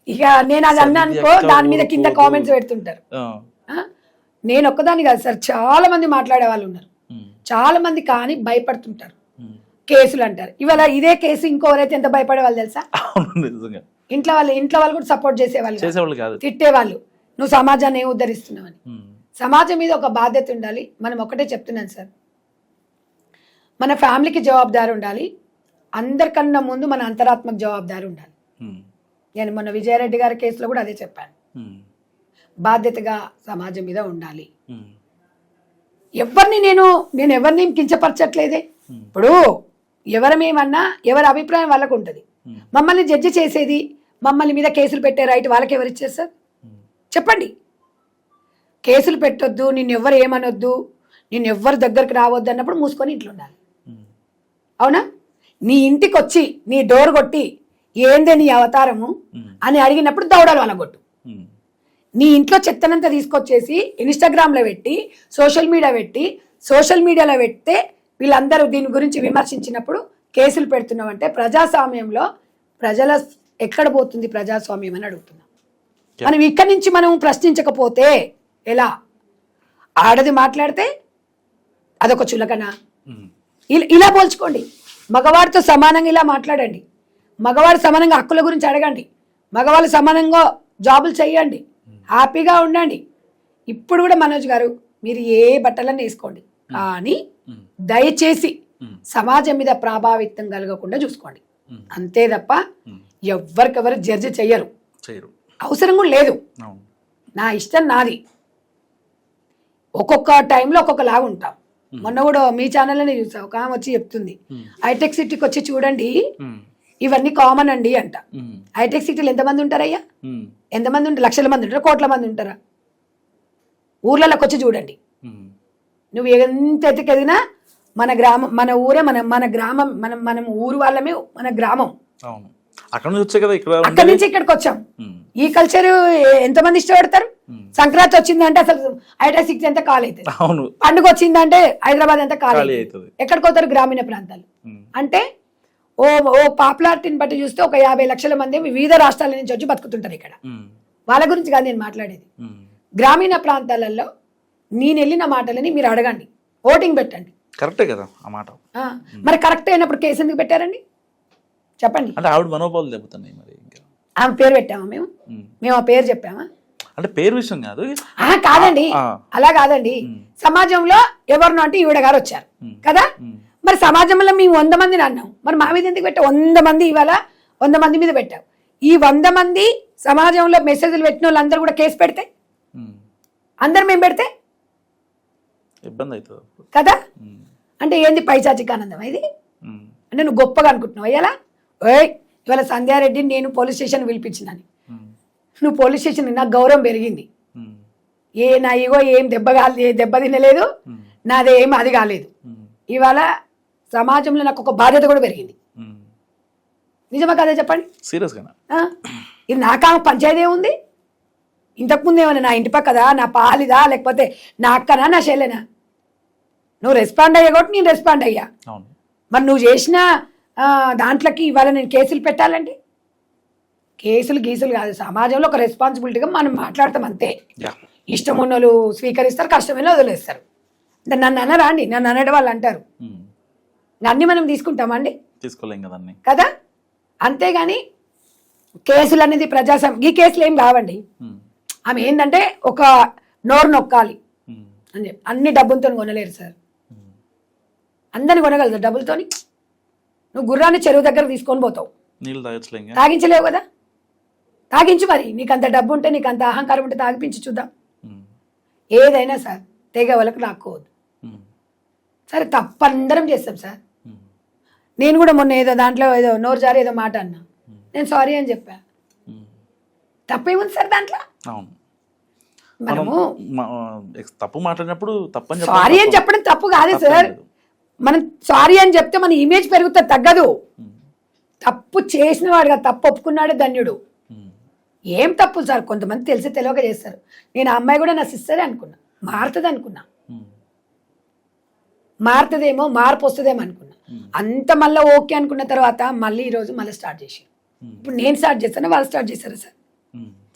[SPEAKER 3] ఇక నేను అది అన్నా అనుకో, దాని మీద కింద కామెంట్స్ పెడుతుంటారు. నేను ఒక్కదాన్ని కాదు సార్, చాలా మంది మాట్లాడే వాళ్ళు ఉన్నారు, చాలా మంది. కానీ భయపడుతుంటారు, కేసులు అంటారు. ఇవాళ ఇదే కేసు ఇంకోవరైతే ఎంత భయపడే వాళ్ళు తెలుసా? ఇంట్లో వాళ్ళు కూడా సపోర్ట్ చేసేవాళ్ళు కాదు, తిట్టేవాళ్ళు, నువ్వు సమాజాన్ని ఏం ఉద్ధరిస్తున్నావని. సమాజం మీద ఒక బాధ్యత ఉండాలి. మనం ఒకటే చెప్తున్నాను సార్, మన ఫ్యామిలీకి జవాబుదారి ఉండాలి, అందరికన్నా ముందు మన అంతరాత్మకు జవాబుదారి ఉండాలి. నేను మొన్న విజయారెడ్డి గారి కేసులో కూడా అదే చెప్పాను. బాధ్యతగా సమాజం మీద ఉండాలి. నేను ఎవరిని కించపరచట్లేదే. ఇప్పుడు ఎవరమేమన్నా ఎవరి అభిప్రాయం వాళ్ళకు ఉంటుంది. మమ్మల్ని జడ్జి చేసేది, మమ్మల్ని మీద కేసులు పెట్టే రైట్ వాళ్ళకి ఎవరు ఇచ్చారు సార్? చెప్పండి. కేసులు పెట్టొద్దు, నిన్నెవ్వరు ఏమనొద్దు, నిన్నెవ్వరు దగ్గరకు రావద్దు అన్నప్పుడు మూసుకొని ఇంట్లో ఉండాలి. అవునా? నీ ఇంటికి వచ్చి నీ డోర్ కొట్టి ఏందే నీ అవతారము అని అడిగినప్పుడు దౌడాలు వాళ్ళ కొట్టు. నీ ఇంట్లో చెత్తనంతా తీసుకొచ్చేసి ఇన్స్టాగ్రామ్లో పెట్టి సోషల్ మీడియాలో పెడితే వీళ్ళందరూ దీని గురించి విమర్శించినప్పుడు కేసులు పెడుతున్నామంటే ప్రజాస్వామ్యంలో ప్రజల ఎక్కడ పోతుంది ప్రజాస్వామ్యం అని అడుగుతున్నాం. మనం ఇక్కడి నుంచి మనం ప్రశ్నించకపోతే ఎలా? ఆడది మాట్లాడితే అదొక చులకన. ఇలా పోల్చుకోండి. మగవాడితో సమానంగా ఇలా మాట్లాడండి. మగవాడు సమానంగా హక్కుల గురించి అడగండి. మగవాళ్ళు సమానంగా జాబులు చేయండి. హ్యాపీగా ఉండండి. ఇప్పుడు కూడా మనోజ్ గారు మీరు ఏ బట్టలన్నీ వేసుకోండి, కానీ దయచేసి సమాజం మీద ప్రభావితం కలగకుండా చూసుకోండి. అంతే తప్ప ఎవరికెవరు జడ్జి చెయ్యరు, అవసరం కూడా లేదు. నా ఇష్టం నాది. ఒక్కొక్క టైంలో ఒక్కొక్కలాగా ఉంటాం. మొన్న కూడా మీ ఛానల్లోనే చూసా, ఒక ఆమె వచ్చి చెప్తుంది హైటెక్ సిటీకి వచ్చి చూడండి ఇవన్నీ కామన్ అండి అంట. హైటెక్ సిటీలో ఎంతమంది ఉంటారయ్యా? ఎంతమంది ఉంటారు? లక్షల మంది ఉంటారా? కోట్ల మంది ఉంటారా? ఊర్లలోకి వచ్చి చూడండి. నువ్వు ఎంత ఎదిగినా మన గ్రామం, మన ఊరే, మన గ్రామం, మనం ఊరు వాళ్ళమే, మన గ్రామం.
[SPEAKER 2] అక్కడ
[SPEAKER 3] నుంచి ఇక్కడికి వచ్చాం. ఈ కల్చర్ ఎంతమంది ఇష్టపడతారు? సంక్రాంతి వచ్చిందంటే అసలు హైటెక్ సిటీ అంతా ఖాళీ అవుతుంది. పండుగ వచ్చిందంటే హైదరాబాద్ అంతా ఖాళీ అవుతుంది. ఎక్కడికి పోతారు? గ్రామీణ ప్రాంతాలు. అంటే ఓ పాపులారిటీని బట్టి చూస్తే ఒక 50 లక్షల మంది వివిధ రాష్ట్రాల నుంచి వచ్చి బతుకుతుంటారు ఇక్కడ. వాళ్ళ గురించి కాదు నేను మాట్లాడేది. గ్రామీణ ప్రాంతాలలో నేను వెళ్ళిన మాటలని మీరు అడగండి, ఓటింగ్ పెట్టండి.
[SPEAKER 2] కరెక్టే కదా ఆ మాట.
[SPEAKER 3] మరి కరెక్ట్ అయినప్పుడు కేసు ఎందుకు పెట్టారండి? చెప్పండి.
[SPEAKER 2] అంటే ఆవిడ మనోభావాలు దెబ్బతున్నాయి. మరి
[SPEAKER 3] ఆమె పేరు పెట్టామా? మేము ఆ పేరు చెప్పామా?
[SPEAKER 2] అంటే పేరు విషయం కాదు.
[SPEAKER 3] కాదండి, అలా కాదండి. సమాజంలో ఎవరినో అంటే ఈవిడ గారు వచ్చారు కదా. మరి సమాజంలో మేము 100 మందిని అన్నాం, మరి మా మీద ఎందుకు పెట్టావు? 100 మంది, ఇవాళ 100 మంది మీద పెట్టావు. ఈ 100 మంది సమాజంలో మెసేజ్లు పెట్టిన వాళ్ళందరూ కూడా కేసు పెడితే, అందరు మేము పెడితే
[SPEAKER 2] ఇబ్బంది అవుతుంది
[SPEAKER 3] కదా. అంటే ఏంది పైచాచిక ఆనందం ఇది? అంటే నువ్వు గొప్పగా అనుకుంటున్నావు అయ్యాలా? ఇవాళ సంధ్యారెడ్డిని నేను పోలీస్ స్టేషన్ పిలిపించినాను. నువ్వు పోలీస్ స్టేషన్, నాకు గౌరవం పెరిగింది. నా ఈగో ఏం దెబ్బ తినలేదు, నాదేం అది కాలేదు. ఇవాళ సమాజంలో నాకు ఒక బాధ్యత కూడా పెరిగింది. నిజమా కదా చెప్పండి?
[SPEAKER 2] సీరియస్గా
[SPEAKER 3] ఇది నాకా పంచాయతీ ఏముంది? ఇంతకుముందు ఏమన్నా నా ఇంటి పక్కదా, నా పాలిదా, లేకపోతే నా అక్కనా, నా చెల్లెనా? నువ్వు రెస్పాండ్ అయ్యా కాబట్టి నేను రెస్పాండ్ అయ్యా. మరి నువ్వు చేసిన దాంట్లోకి ఇవాళ నేను కేసులు పెట్టాలంటే కేసులు గీసులు కాదు. సమాజంలో ఒక రెస్పాన్సిబిలిటీగా మనం మాట్లాడతాం అంతే. ఇష్టం ఉన్న వాళ్ళు స్వీకరిస్తారు, కష్టమైన వదిలేస్తారు. అంటే నన్ను అనరా అండి? నన్ను అనడం వాళ్ళు అంటారు. అన్ని మనం తీసుకుంటామండి?
[SPEAKER 2] తీసుకోలేం కదండి
[SPEAKER 3] కదా. అంతేగాని కేసులు అనేది ఈ కేసులు ఏం కావండి. ఆమె ఏంటంటే ఒక నోరు నొక్కాలి అని చెప్పి అన్ని డబ్బులతో కొనలేరు సార్. అందరిని కొనగలరు డబ్బులతోని? నువ్వు గుర్రాన్ని చెరువు దగ్గర తీసుకొని పోతావు, తాగించలేవు కదా. తాగించు మరి. నీకు అంత డబ్బు ఉంటే, నీకు అంత అహంకారం ఉంటే తాగిపించి చూద్దాం. ఏదైనా సార్ తెగ వాళ్ళకి రాక్కోవద్దు. సరే తప్పు అందరం చేస్తాం సార్. నేను కూడా మొన్న ఏదో దాంట్లో ఏదో నోరు జారి ఏదో మాట అన్నా, నేను సారీ అని చెప్పా. తప్పేముంది సార్ దాంట్లో? మనము
[SPEAKER 2] తప్పు మాట్లాడినప్పుడు
[SPEAKER 3] సారీ అని చెప్పడం తప్పు కాదు సార్. మనం సారీ అని చెప్తే మన ఇమేజ్ పెరుగుతుంది, తగ్గదు. తప్పు చేసిన వాడుగా తప్పు ఒప్పుకున్నాడే ధన్యుడు. ఏం తప్పు సార్? కొంతమంది తెలిసి తెలియక చేస్తారు. నేను ఆ అమ్మాయి కూడా నా సిస్టరే అనుకున్నా, మారుతుంది అనుకున్నా, మారుతుందేమో, మార్పు వస్తుందేమో అనుకున్నా. అంత మళ్ళీ ఓకే అనుకున్న తర్వాత మళ్ళీ ఈరోజు మళ్ళీ స్టార్ట్ చేశారు. ఇప్పుడు నేను స్టార్ట్ చేస్తాను, వాళ్ళు స్టార్ట్ చేశారు సార్.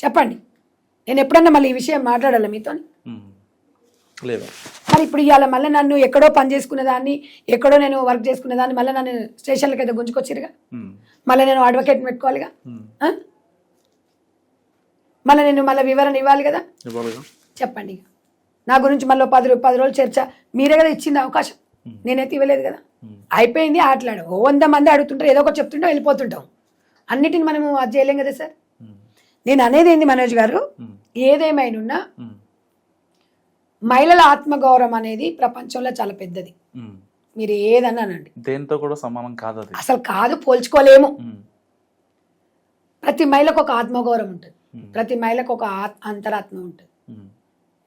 [SPEAKER 3] చెప్పండి, నేను ఎప్పుడన్నా మళ్ళీ ఈ విషయం మాట్లాడాలా మీతో? మరి ఇప్పుడు ఇవాళ మళ్ళీ నన్ను ఎక్కడో పని చేసుకునే దాన్ని, ఎక్కడో నేను వర్క్ చేసుకునే దాన్ని మళ్ళీ నన్ను స్టేషన్లకి అయితే గుంజుకొచ్చిరుగా. మళ్ళీ నేను అడ్వకేట్ పెట్టుకోవాలిగా. మళ్ళీ నేను మళ్ళీ వివరణ ఇవ్వాలి కదా. చెప్పండి, నా గురించి మళ్ళీ 10 రోజులు చర్చ మీరే కదా ఇచ్చింది అవకాశం, నేనైతే ఇవ్వలేదు కదా. అయిపోయింది ఆటలాడు. 100 మంది అడుగుతుంటారు, ఏదో ఒకటి చెప్తుంటాం, వెళ్ళిపోతుంటాం. అన్నిటిని మనము అది చేయలేం కదా సార్. నేను అనేది ఏంది మనోజ్ గారు, ఏదేమైనా మహిళల ఆత్మగౌరవం అనేది ప్రపంచంలో చాలా పెద్దది. మీరు ఏదన్నా అనండి,
[SPEAKER 2] దేంతో కూడా సమానం కాదు అది.
[SPEAKER 3] అసలు కాదు, పోల్చుకోలేము. ప్రతి మహిళకు ఒక ఆత్మగౌరవం ఉంటుంది, ప్రతి మహిళకు ఒక అంతరాత్మ ఉంటుంది.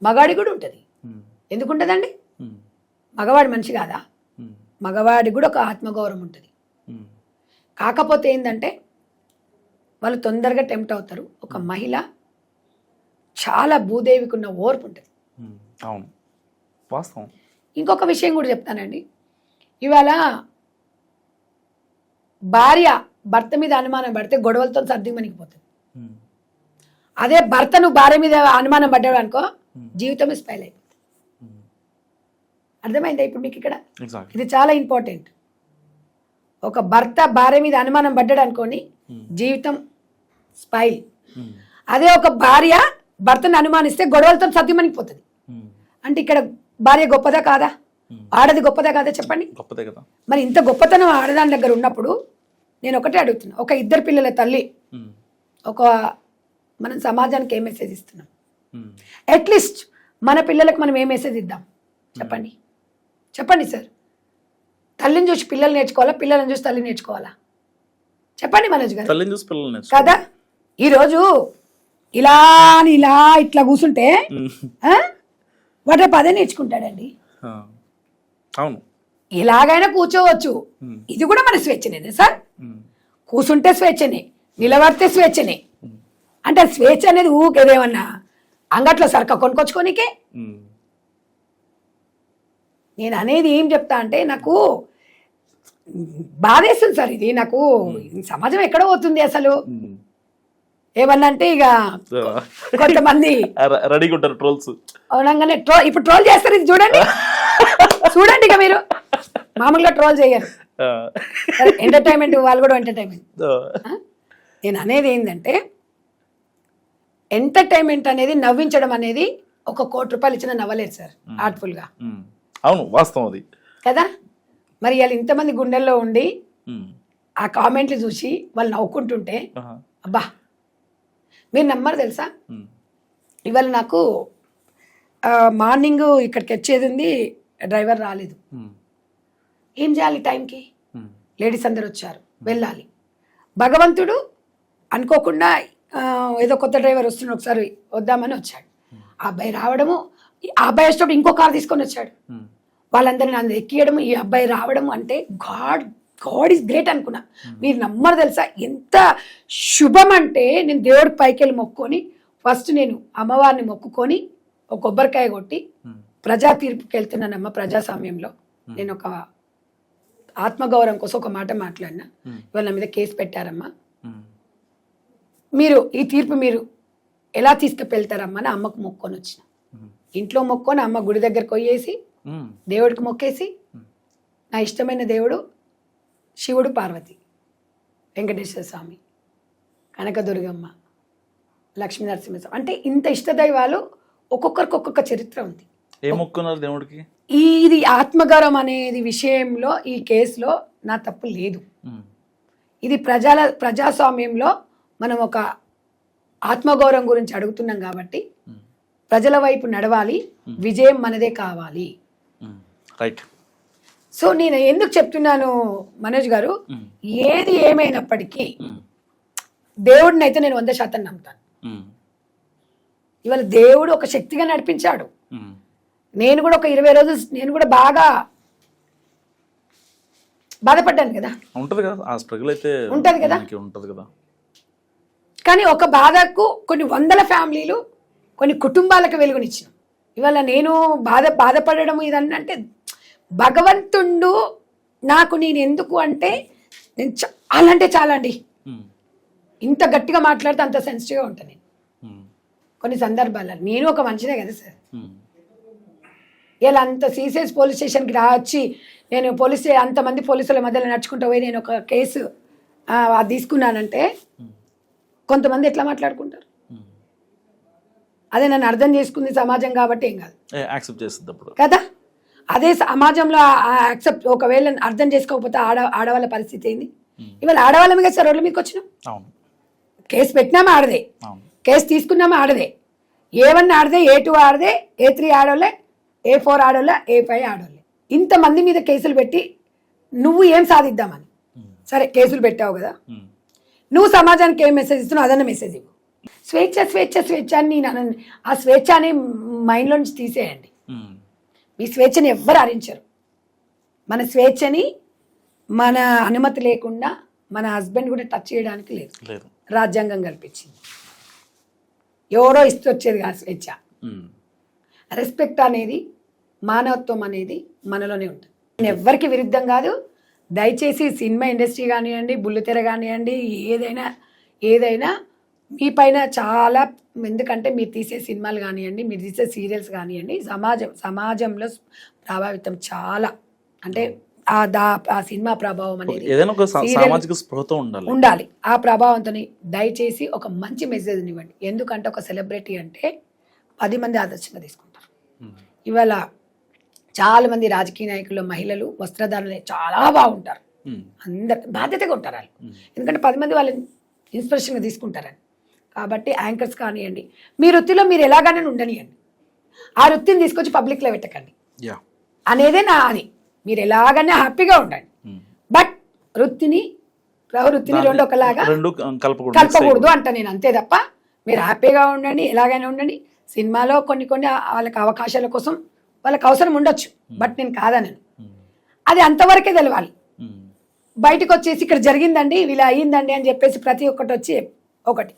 [SPEAKER 3] మగాడి కూడా ఉంటుంది. ఎందుకుంటుందండి? మగవాడి మనిషి కాదా? మగవాడికి కూడా ఒక ఆత్మగౌరవం ఉంటుంది. కాకపోతే ఏంటంటే వాళ్ళు తొందరగా టెంప్ట్ అవుతారు. ఒక మహిళ చాలా భూదేవికి ఉన్న ఓర్పు ఉంటుంది.
[SPEAKER 2] అవును, వాస్తవం.
[SPEAKER 3] ఇంకొక విషయం కూడా చెప్తానండి. ఇవాళ భార్య భర్త మీద అనుమానం పడితే గొడవలతో సర్దిమణికిపోతుంది. అదే భర్త నువ్వు భార్య మీద అనుమానం పడ్డాడు అనుకో, జీవితమే స్పైల్ అయిపోతుంది. అర్థమైందా ఇప్పుడు మీకు ఇక్కడ? ఇది చాలా ఇంపార్టెంట్. ఒక భర్త భార్య మీద అనుమానం పడ్డాడు అనుకోని, జీవితం స్పైల్. అదే ఒక భార్య భర్తను అనుమానిస్తే గొడవలతో సర్దిమణికిపోతుంది. అంటే ఇక్కడ భార్య గొప్పదా కాదా? ఆడది గొప్పదా కాదా చెప్పండి?
[SPEAKER 2] గొప్పదే కదా. మరి
[SPEAKER 3] ఇంత గొప్పతనం ఆడదాని దగ్గర ఉన్నప్పుడు నేను ఒకటే అడుగుతున్నా, ఒక 2 పిల్లల తల్లి, ఒక మనం సమాజానికి ఏ మెసేజ్ ఇస్తున్నాం? అట్లీస్ట్ మన పిల్లలకు మనం ఏ మెసేజ్ ఇద్దాం చెప్పండి? చెప్పండి సార్. తల్లిని చూసి పిల్లలు నేర్చుకోవాలా, పిల్లలను చూసి తల్లి నేర్చుకోవాలా? చెప్పండి మనోజ్ గారు.
[SPEAKER 2] తల్లిని చూసి పిల్లలు
[SPEAKER 3] కదా. ఈరోజు ఇలా ఇట్లా కూర్చుంటే వాటి పదే నేర్చుకుంటాడండి.
[SPEAKER 2] అవును,
[SPEAKER 3] ఎలాగైనా కూర్చోవచ్చు. ఇది కూడా మన స్వేచ్ఛనే సార్. కూర్చుంటే స్వేచ్ఛనే, నిలబడితే స్వేచ్ఛనే. అంటే స్వేచ్ఛ అనేది ఊకేదేమన్నా అంగట్లో సరుక కొనుక్కొచ్చుకోనికే. నేను అనేది ఏం చెప్తా అంటే, నాకు బాధేస్తుంది సార్ ఇది. నాకు సమాజం ఎక్కడ పోతుంది అసలు? ఏమన్నా అంటే ఇక కొంతమంది
[SPEAKER 2] రెడీగా ఉంటారు ట్రోల్స్.
[SPEAKER 3] అవునంగానే ఇప్పుడు ట్రోల్ చేస్తారు. ఇది చూడండి, చూడండి. ఇక మీరు మామూలుగా ట్రోల్ చేయరు. ఎంటర్టైన్మెంట్, వాళ్ళు కూడా ఎంటర్టైన్మెంట్. నేను అనేది ఏంటంటే, ఎంటర్టైన్మెంట్ అనేది, నవ్వించడం అనేది 1 కోటి రూపాయలు ఇచ్చిన నవ్వలేదు సార్ ఆర్ట్ఫుల్ గా.
[SPEAKER 2] అవును, వాస్తవం అది
[SPEAKER 3] కదా. మరి వాళ్ళు ఇంతమంది గుండెల్లో ఉండి ఆ కామెంట్లు చూసి వాళ్ళు నవ్వుకుంటుంటే, అబ్బా మీరు నమ్మరు తెలుసా. ఇవాళ నాకు మార్నింగ్ ఇక్కడికి వచ్చేది ఉంది, డ్రైవర్ రాలేదు. ఏం చేయాలి టైంకి? లేడీస్ అందరు వచ్చారు, వెళ్ళాలి. భగవంతుడు అనుకోకుండా ఏదో కొత్త డ్రైవర్ వస్తున్నాడు, ఒకసారి వద్దామని వచ్చాడు. ఆ అబ్బాయి రావడము, ఆ అబ్బాయి వచ్చేటప్పుడు ఇంకో కార్ తీసుకొని వచ్చాడు. వాళ్ళందరినీ నన్ను ఎక్కియడము, ఈ అబ్బాయి రావడము అంటే గాడ్ ఈజ్ గ్రేట్ అనుకున్నా. మీరు నమ్మరు తెలుసా ఎంత శుభం అంటే, నేను దేవుడికి పైకి వెళ్ళి మొక్కుకొని, ఫస్ట్ నేను అమ్మవారిని మొక్కుకొని ఒక కొబ్బరికాయ కొట్టి ప్రజా తీర్పుకి వెళ్తున్నానమ్మ. ప్రజాస్వామ్యంలో నేను ఒక ఆత్మగౌరవం కోసం ఒక మాట మాట్లాడినా. ఇవాళ నా మీద కేసు పెట్టారమ్మా, మీరు ఈ తీర్పు మీరు ఎలా తీసుకువెళ్తారమ్మా అని అమ్మకు మొక్కొని వచ్చిన. ఇంట్లో మొక్కొని అమ్మ గుడి దగ్గరకు పోయేసి దేవుడికి మొక్కేసి, నా ఇష్టమైన దేవుడు శివుడు, పార్వతి, వెంకటేశ్వర స్వామి, కనకదుర్గమ్మ, లక్ష్మీ నరసింహస్వామి, అంటే ఇంత ఇష్టదైవాలు ఒక్కొక్కరికి ఒక్కొక్క చరిత్ర ఉంది.
[SPEAKER 2] ఏ మొక్కున్నారు దేవుడికి?
[SPEAKER 3] ఇది ఆత్మగౌరవం అనేది విషయంలో ఈ కేసులో నా తప్పు లేదు. ఇది ప్రజాస్వామ్యంలో మనం ఒక ఆత్మగౌరవం గురించి అడుగుతున్నాం కాబట్టి ప్రజల వైపు నడవాలి, విజయం మనదే కావాలి.
[SPEAKER 2] రైట్.
[SPEAKER 3] సో నేను ఎందుకు చెప్తున్నాను మనోజ్ గారు, ఏది ఏమైనప్పటికీ దేవుడిని అయితే నేను 100% నమ్ముతాను. ఇవాళ దేవుడు ఒక శక్తిగా నడిపించాడు. నేను కూడా ఒక 20 రోజులు నేను కూడా బాగా బాధపడ్డాను కదా.
[SPEAKER 2] ఉంటది కదా, ఆ స్ట్రగుల్ అయితే
[SPEAKER 3] ఉంటది కదా,
[SPEAKER 2] ఉంటది కదా.
[SPEAKER 3] కానీ ఒక బాధకు కొన్ని 100 ఫ్యామిలీలు, కొన్ని కుటుంబాలకు వెలుగునిచ్చిన. ఇవాళ నేను బాధపడడం ఇదన్నంటే భగవంతుడు నాకు, నేను ఎందుకు అంటే నేను చాలా అంటే చాలా అండి, ఇంత గట్టిగా మాట్లాడితే అంత సెన్సిటివ్గా ఉంటాను నేను కొన్ని సందర్భాల్లో. నేను ఒక మనిషినే కదా సార్. ఇలా అంత సీసీఎస్ పోలీస్ స్టేషన్కి వచ్చి నేను అంతమంది పోలీసుల మధ్యలో నడుచుకుంటూ పోయి నేను ఒక కేసు అది తీసుకున్నానంటే కొంతమంది ఎట్లా మాట్లాడుకుంటారు? అదే నన్ను అర్థం చేసుకుంది సమాజం కాబట్టి ఏం కాదు,
[SPEAKER 2] యాక్సెప్ట్ చేస్తుంది అప్పుడు
[SPEAKER 3] కదా. అదే సమాజంలో యాక్సెప్ట్ ఒకవేళ అర్థం చేసుకోకపోతే ఆడవాళ్ళ పరిస్థితి ఏంది? ఇవాళ ఆడవాళ్ళ మీద సార్ రోడ్ల మీదకి వచ్చినాం,
[SPEAKER 2] అవును
[SPEAKER 3] కేసు పెట్టినామా ఆడదే,
[SPEAKER 2] అవును
[SPEAKER 3] కేసు తీసుకున్నామా ఆడదే, A1 ఆడదే, A2 ఆడదే, A3 ఆడోళ్ళే, A4 ఆడోళ్ళే, A5 ఆడోళ్ళే. ఇంతమంది మీద కేసులు పెట్టి నువ్వు ఏం సాధిద్దామని? సరే కేసులు పెట్టావు కదా, నువ్వు సమాజానికి ఏం మెసేజ్ ఇస్తున్నావు అదన్న మెసేజ్ ఇవ్వు. స్వేచ్ఛ స్వేచ్ఛ స్వేచ్ఛ అని నేను అనను. ఆ స్వేచ్ఛ అనే మైండ్లో నుంచి తీసేయండి. మీ స్వేచ్ఛని ఎవ్వరు హరించరు. మన స్వేచ్ఛని మన అనుమతి లేకుండా మన హస్బెండ్ కూడా టచ్ చేయడానికి లేదు,
[SPEAKER 2] లేదు,
[SPEAKER 3] రాజ్యాంగం కల్పించింది. ఎవరో ఇస్తూ వచ్చేది కాదు స్వేచ్ఛ. రెస్పెక్ట్ అనేది, మానవత్వం అనేది మనలోనే ఉంటుంది. నేను ఎవ్వరికి విరుద్ధం కాదు. దయచేసి సినిమా ఇండస్ట్రీ కానివ్వండి, బుల్లితెర కానివ్వండి, ఏదైనా మీ పైన చాలా, ఎందుకంటే మీరు తీసే సినిమాలు కానివ్వండి, మీరు తీసే సీరియల్స్ కానివ్వండి, సమాజంలో ప్రభావితం చాలా, అంటే ఆ సినిమా ప్రభావం అనేది
[SPEAKER 2] ఏదైనా ఒక సామాజిక స్పృహతో ఉండాలి.
[SPEAKER 3] ఆ ప్రభావంతో దయచేసి ఒక మంచి మెసేజ్ని ఇవ్వండి. ఎందుకంటే ఒక సెలబ్రిటీ అంటే 10 మంది ఆదర్శంగా తీసుకుంటారు. ఇవాళ చాలా మంది రాజకీయ నాయకులు, మహిళలు వస్త్రధారణ చాలా బాగుంటారు, అందరు బాధ్యతగా ఉంటారు వాళ్ళు. ఎందుకంటే 10 మంది వాళ్ళని ఇన్స్పిరేషన్గా తీసుకుంటారని. కాబట్టి యాంకర్స్ కానివ్వండి, మీ వృత్తిలో మీరు ఎలాగైనా ఉండనియండి, ఆ వృత్తిని తీసుకొచ్చి పబ్లిక్లో పెట్టకండి అనేదే నా అది. మీరు ఎలాగైనా హ్యాపీగా ఉండండి, బట్ వృత్తిని ప్రవృత్తిని రెండు ఒకలాగా కలపకూడదు అంట నేను, అంతే తప్ప మీరు హ్యాపీగా ఉండండి, ఎలాగైనా ఉండండి. సినిమాలో కొన్ని వాళ్ళకి అవకాశాల కోసం వాళ్ళకి అవసరం ఉండొచ్చు, బట్ నేను కాదనను. అది అంతవరకే తెలవాలి. బయటకు వచ్చేసి ఇక్కడ జరిగిందండి, ఇలా అయ్యిందండి అని చెప్పేసి ప్రతి ఒక్కటి వచ్చి ఒకటి.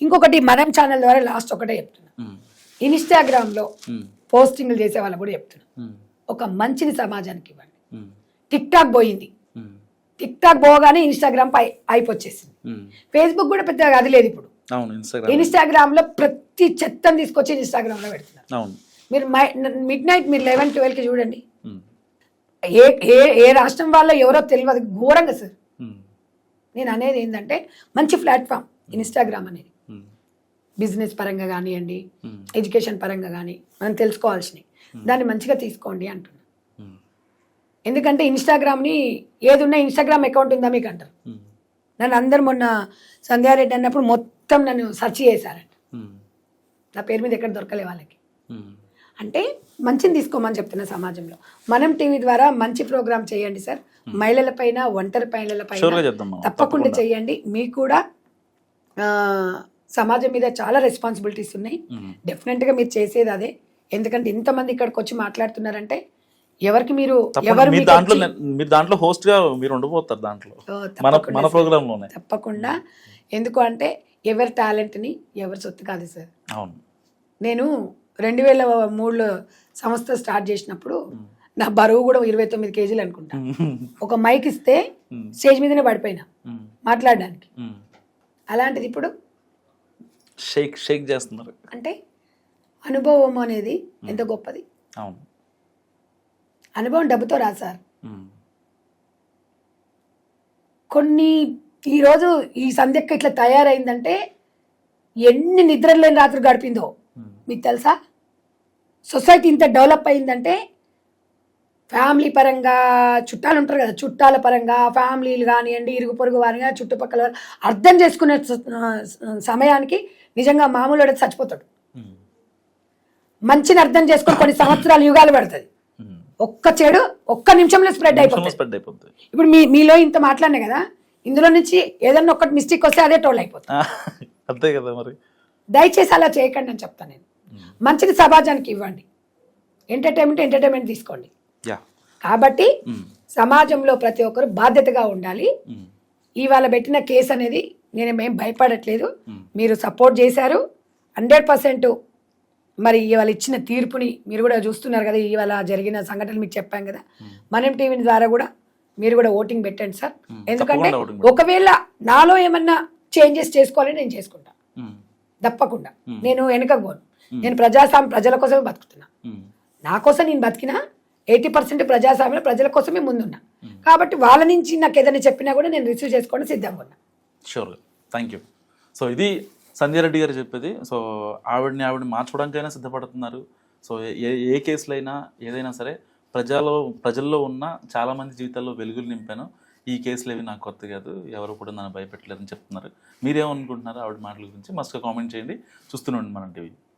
[SPEAKER 3] ఇంకొకటి మనం ఛానల్ ద్వారా లాస్ట్ ఒకటే చెప్తున్నా, ఇన్స్టాగ్రామ్లో పోస్టింగ్లు చేసే వాళ్ళు కూడా చెప్తున్నా, ఒక మంచిని సమాజానికి ఇవ్వండి. టిక్ టాక్ పోయింది, టిక్ టాక్ పోగానే ఇన్స్టాగ్రామ్ అయిపోచ్చేసింది. ఫేస్బుక్ కూడా పెద్దగా అది లేదు ఇప్పుడు. ఇన్స్టాగ్రామ్ లో ప్రతి చెత్తను తీసుకొచ్చి ఇన్స్టాగ్రామ్ లో పెడుతున్నారు. మీరు మిడ్ నైట్ మీరు 11-12కి చూడండి, ఏ రాష్ట్రం వాళ్ళో ఎవరో తెలియదు, ఘోరంగా సార్. నేను అనేది ఏంటంటే మంచి ప్లాట్ఫామ్ ఇన్స్టాగ్రామ్ అనేది, బిజినెస్ పరంగా కానివ్వండి, ఎడ్యుకేషన్ పరంగా కానీ మనం తెలుసుకోవాల్సినవి, దాన్ని మంచిగా తీసుకోండి అంటున్నా. ఎందుకంటే ఇన్స్టాగ్రామ్ని ఏది ఉన్నా ఇన్స్టాగ్రామ్ అకౌంట్ ఉందా మీకు అంటారు. నన్ను అందరు మొన్న సంధ్యారెడ్డి అన్నప్పుడు మొత్తం నన్ను సెర్చ్ చేశారంట, నా పేరు మీద ఎక్కడ దొరకలే వాళ్ళకి. అంటే మంచిని తీసుకోమని చెప్తున్నా. సమాజంలో మనం టీవీ ద్వారా మంచి ప్రోగ్రామ్ చేయండి సార్. మహిళల పైన, ఒంటరి మహిళల పైన తప్పకుండా చేయండి. మీకు కూడా సమాజం మీద చాలా రెస్పాన్సిబిలిటీస్ ఉన్నాయి. డెఫినెట్గా మీరు చేసేది అదే. ఎందుకంటే ఇంతమంది ఇక్కడికి వచ్చి మాట్లాడుతున్నారంటే ఎవరికి మీరు
[SPEAKER 2] దాంట్లో హోస్ట్ గా మీరు ఉండబోతారు దాంట్లో, మన ప్రోగ్రామ్ లోనే
[SPEAKER 3] తప్పకుండా. ఎందుకు అంటే ఎవరి టాలెంట్ ని ఎవరి సొత్తు కాదు సార్.
[SPEAKER 2] అవును,
[SPEAKER 3] నేను 2003లో సంస్థ స్టార్ట్ చేసినప్పుడు నా బరువు కూడా 29 కేజీలు అనుకుంటా. ఒక మైక్ ఇస్తే స్టేజ్ మీదనే పడిపోయినా మాట్లాడడానికి. అలాంటిది ఇప్పుడు
[SPEAKER 2] షేక్ చేస్తున్నారు.
[SPEAKER 3] అంటే అనుభవం అనేది ఎంత గొప్పది.
[SPEAKER 2] అవును,
[SPEAKER 3] అనుభవం డబ్బుతో రాదు సార్. కొన్ని ఈరోజు ఈ సంధ్యక్క ఇట్లా తయారైందంటే ఎన్ని నిద్రలు లేని రాత్రి గడిపిందో మీకు తెలుసా. సొసైటీ ఇంత డెవలప్ అయిందంటే ఫ్యామిలీ పరంగా, చుట్టాలు ఉంటారు కదా, చుట్టాల పరంగా ఫ్యామిలీలు కానివ్వండి, ఇరుగు పొరుగు వారిగా, చుట్టుపక్కల అర్థం చేసుకునే సమయానికి నిజంగా మామూలు వాడితే చచ్చిపోతాడు. మంచిని అర్థం చేసుకుని కొన్ని సంవత్సరాలు యుగాలు పడుతుంది. ఒక్క చెడు ఒక్క నిమిషంలో స్ప్రెడ్ అయిపోతుంది. ఇప్పుడు మీలో ఇంత మాట్లాడినా కదా, ఇందులో నుంచి ఏదన్నా ఒక్కటి మిస్టేక్ వస్తే అదే టోల్ అయిపోతుంది.
[SPEAKER 2] అంతే కదా మరి.
[SPEAKER 3] దయచేసి అలా చేయకండి అని చెప్తాను నేను. మంచిది సమాజానికి ఇవ్వండి, ఎంటర్టైన్మెంట్ తీసుకోండి. కాబట్టి సమాజంలో ప్రతి ఒక్కరు బాధ్యతగా ఉండాలి. ఇవాళ పెట్టిన కేసు అనేది నేనేం భయపడట్లేదు, మీరు సపోర్ట్ చేశారు 100%. మరి ఇవాళ ఇచ్చిన తీర్పుని మీరు కూడా చూస్తున్నారు కదా, ఇవాళ జరిగిన సంఘటనలు మీకు చెప్పాం కదా. మనం టీవీ ద్వారా కూడా మీరు కూడా ఓటింగ్ పెట్టండి సార్. ఎందుకంటే ఒకవేళ నాలో ఏమన్నా చేంజెస్ చేసుకోవాలని నేను చేసుకుంటా, తప్పకుండా. నేను వెనకపోను. నేను ప్రజల కోసమే బతుకుతున్నా. నా కోసం నేను బతికినా 80% ప్రజాస్వామ్యంలో ప్రజల కోసమే ముందున్నా. కాబట్టి వాళ్ళ నుంచి నాకు ఏదైనా చెప్పినా కూడా నేను రిసీవ్ చేసుకోవడం సిద్ధంగా ఉన్నా.
[SPEAKER 2] Sure, thank you. సో ఇది సంధ్యారెడ్డి గారు చెప్పేది. సో ఆవిడని మార్చుకోవడానికైనా సిద్ధపడుతున్నారు. సో ఏ కేసులైనా ఏదైనా సరే ప్రజల్లో ఉన్న చాలా మంది జీవితాల్లో వెలుగులు నింపాను. ఈ కేసులు ఏవి నాకు కొత్త కాదు, ఎవరు కూడా నన్ను భయపెట్టలేదని చెప్తున్నారు. మీరేమనుకుంటున్నారో ఆవిడ మాటల గురించి మస్తుగా కామెంట్ చేయండి. చూస్తూనే ఉండండి మనం టీవీ.